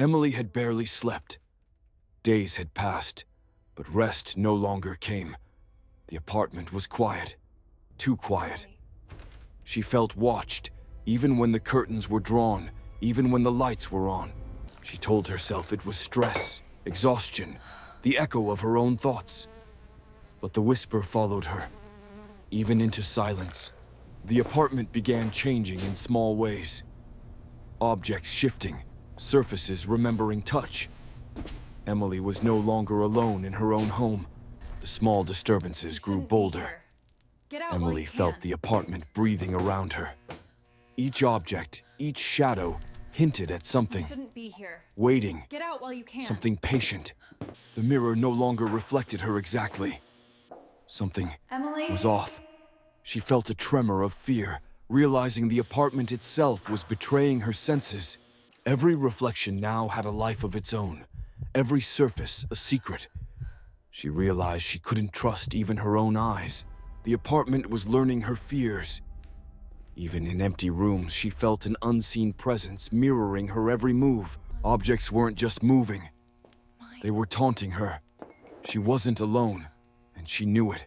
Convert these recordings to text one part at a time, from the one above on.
Emily had barely slept. Days had passed, but rest no longer came. The apartment was quiet, too quiet. She felt watched, even when the curtains were drawn, even when the lights were on. She told herself it was stress, exhaustion, the echo of her own thoughts. But the whisper followed her, even into silence. The apartment began changing in small ways. Objects shifting, surfaces remembering touch. Emily was no longer alone in her own home. The small disturbances grew bolder. Emily felt the apartment breathing around her. Each object, each shadow, hinted at something. Waiting. Get out while you can. Something patient. The mirror no longer reflected her exactly. Something was off. She felt a tremor of fear, realizing the apartment itself was betraying her senses. Every reflection now had a life of its own. Every surface a secret. She realized she couldn't trust even her own eyes. The apartment was learning her fears. Even in empty rooms, she felt an unseen presence mirroring her every move. Objects weren't just moving. They were taunting her. She wasn't alone, and she knew it.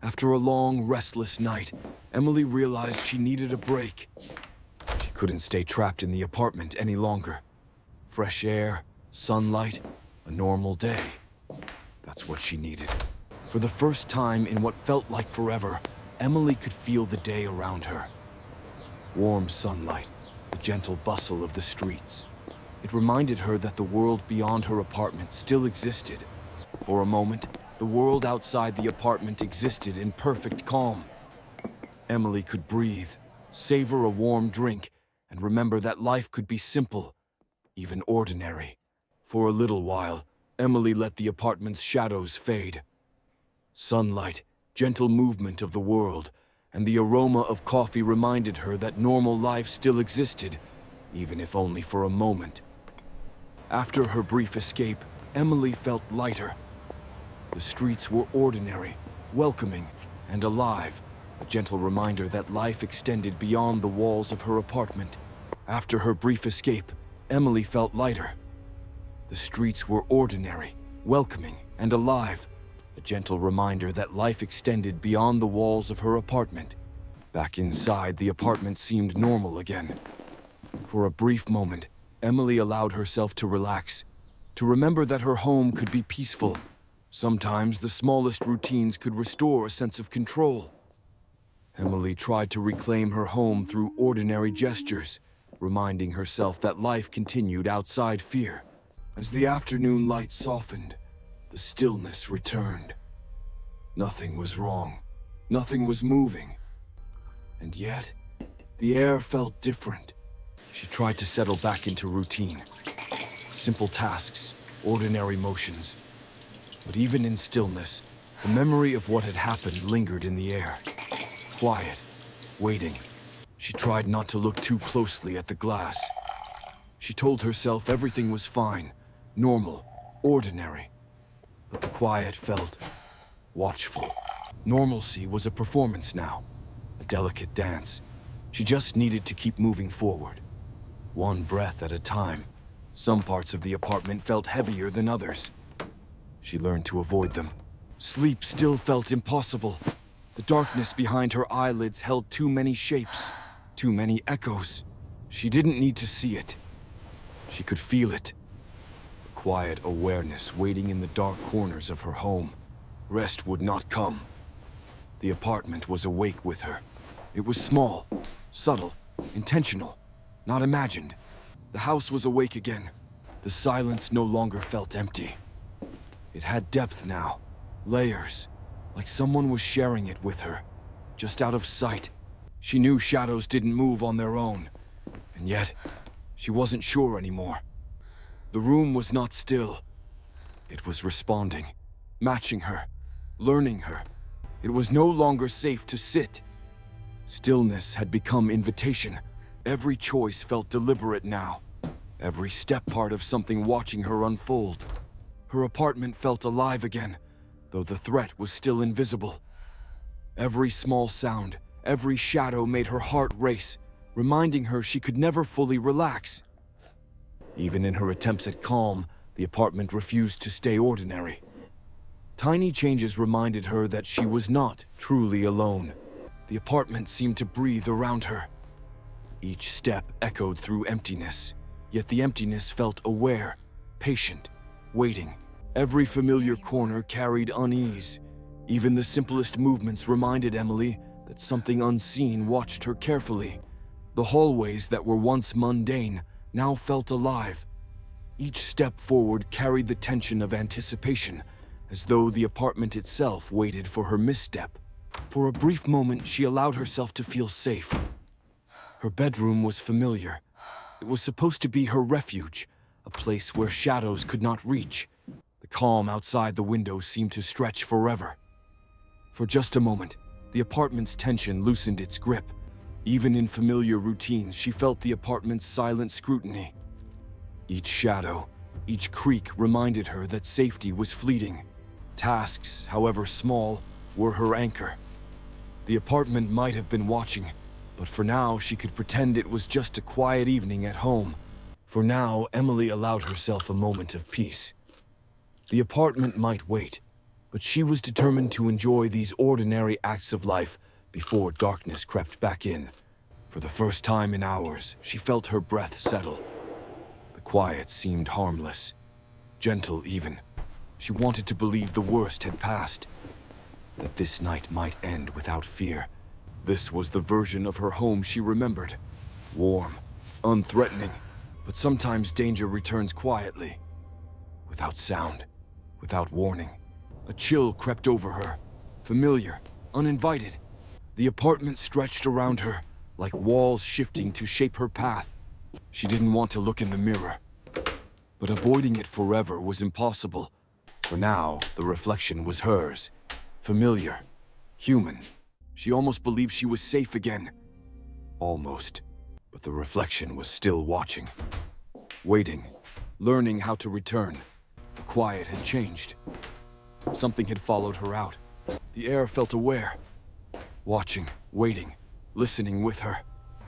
After a long, restless night, Emily realized she needed a break. She couldn't stay trapped in the apartment any longer. Fresh air, sunlight, a normal day. That's what she needed. For the first time in what felt like forever, Emily could feel the day around her. Warm sunlight, the gentle bustle of the streets. It reminded her that the world beyond her apartment still existed. For a moment, the world outside the apartment existed in perfect calm. Emily could breathe, savor a warm drink, and remember that life could be simple, even ordinary. For a little while, Emily let the apartment's shadows fade. Sunlight, gentle movement of the world, and the aroma of coffee reminded her that normal life still existed, even if only for a moment. After her brief escape, Emily felt lighter. The streets were ordinary, welcoming, and alive, a gentle reminder that life extended beyond the walls of her apartment. After her brief escape, Emily felt lighter. The streets were ordinary, welcoming, and alive, a gentle reminder that life extended beyond the walls of her apartment. Back inside, the apartment seemed normal again. For a brief moment, Emily allowed herself to relax, to remember that her home could be peaceful. Sometimes the smallest routines could restore a sense of control. Emily tried to reclaim her home through ordinary gestures, reminding herself that life continued outside fear. As the afternoon light softened, the stillness returned. Nothing was wrong. Nothing was moving. And yet, the air felt different. She tried to settle back into routine. Simple tasks, ordinary motions. But even in stillness, the memory of what had happened lingered in the air. Quiet, waiting. She tried not to look too closely at the glass. She told herself everything was fine, normal, ordinary. But the quiet felt watchful. Normalcy was a performance now, a delicate dance. She just needed to keep moving forward, one breath at a time. Some parts of the apartment felt heavier than others. She learned to avoid them. Sleep still felt impossible. The darkness behind her eyelids held too many shapes, too many echoes. She didn't need to see it. She could feel it. A quiet awareness waiting in the dark corners of her home. Rest would not come. The apartment was awake with her. It was small, subtle, intentional, not imagined. The house was awake again. The silence no longer felt empty. It had depth now, layers, like someone was sharing it with her, just out of sight. She knew shadows didn't move on their own, and yet, she wasn't sure anymore. The room was not still. It was responding, matching her, learning her. It was no longer safe to sit. Stillness had become invitation. Every choice felt deliberate now. Every step part of something watching her unfold. Her apartment felt alive again, though the threat was still invisible. Every small sound, every shadow made her heart race, reminding her she could never fully relax. Even in her attempts at calm, the apartment refused to stay ordinary. Tiny changes reminded her that she was not truly alone. The apartment seemed to breathe around her. Each step echoed through emptiness, yet the emptiness felt aware, patient, waiting. Every familiar corner carried unease. Even the simplest movements reminded Emily that something unseen watched her carefully. The hallways that were once mundane now felt alive. Each step forward carried the tension of anticipation, as though the apartment itself waited for her misstep. For a brief moment, she allowed herself to feel safe. Her bedroom was familiar. It was supposed to be her refuge, a place where shadows could not reach. The calm outside the window seemed to stretch forever. For just a moment, the apartment's tension loosened its grip. Even in familiar routines, she felt the apartment's silent scrutiny. Each shadow, each creak reminded her that safety was fleeting. Tasks, however small, were her anchor. The apartment might have been watching, but for now she could pretend it was just a quiet evening at home. For now, Emily allowed herself a moment of peace. The apartment might wait, but she was determined to enjoy these ordinary acts of life before darkness crept back in. For the first time in hours, she felt her breath settle. The quiet seemed harmless, gentle even. She wanted to believe the worst had passed, that this night might end without fear. This was the version of her home she remembered. Warm, unthreatening, but sometimes danger returns quietly, without sound, without warning. A chill crept over her, familiar, uninvited. The apartment stretched around her, like walls shifting to shape her path. She didn't want to look in the mirror, but avoiding it forever was impossible. For now, the reflection was hers, familiar, human. She almost believed she was safe again. Almost. But the reflection was still watching, waiting, learning how to return. The quiet had changed. Something had followed her out. The air felt aware, watching, waiting, listening with her.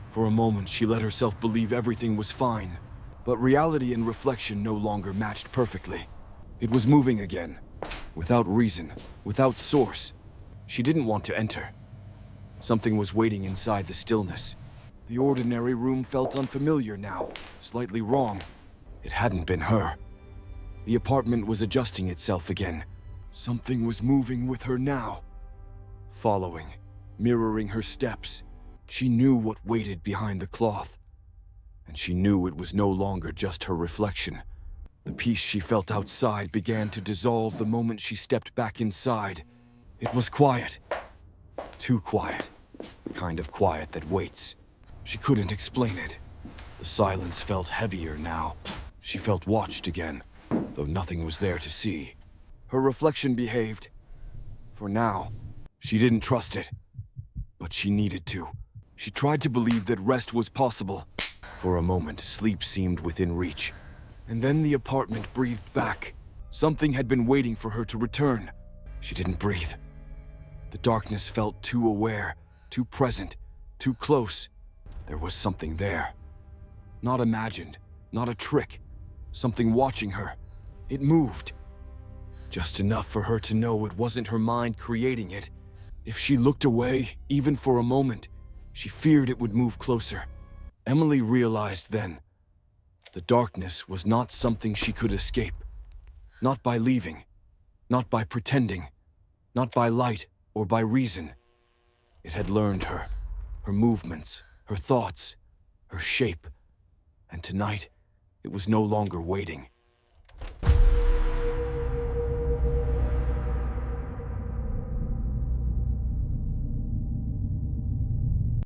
For a moment, she let herself believe everything was fine, but reality and reflection no longer matched perfectly. It was moving again, without reason, without source. She didn't want to enter. Something was waiting inside the stillness. The ordinary room felt unfamiliar now, slightly wrong. It hadn't been her. The apartment was adjusting itself again. Something was moving with her now, following, mirroring her steps. She knew what waited behind the cloth, and she knew it was no longer just her reflection. The peace she felt outside began to dissolve the moment she stepped back inside. It was quiet. Too quiet. The kind of quiet that waits. She couldn't explain it. The silence felt heavier now. She felt watched again, though nothing was there to see. Her reflection behaved. For now, she didn't trust it, but she needed to. She tried to believe that rest was possible. For a moment, sleep seemed within reach. And then the apartment breathed back. Something had been waiting for her to return. She didn't breathe. The darkness felt too aware, too present, too close. There was something there. Not imagined, not a trick. Something watching her. It moved. Just enough for her to know it wasn't her mind creating it. If she looked away, even for a moment, she feared it would move closer. Emily realized then, the darkness was not something she could escape. Not by leaving, not by pretending, not by light or by reason. It had learned her, her movements, her thoughts, her shape. And tonight, it was no longer waiting.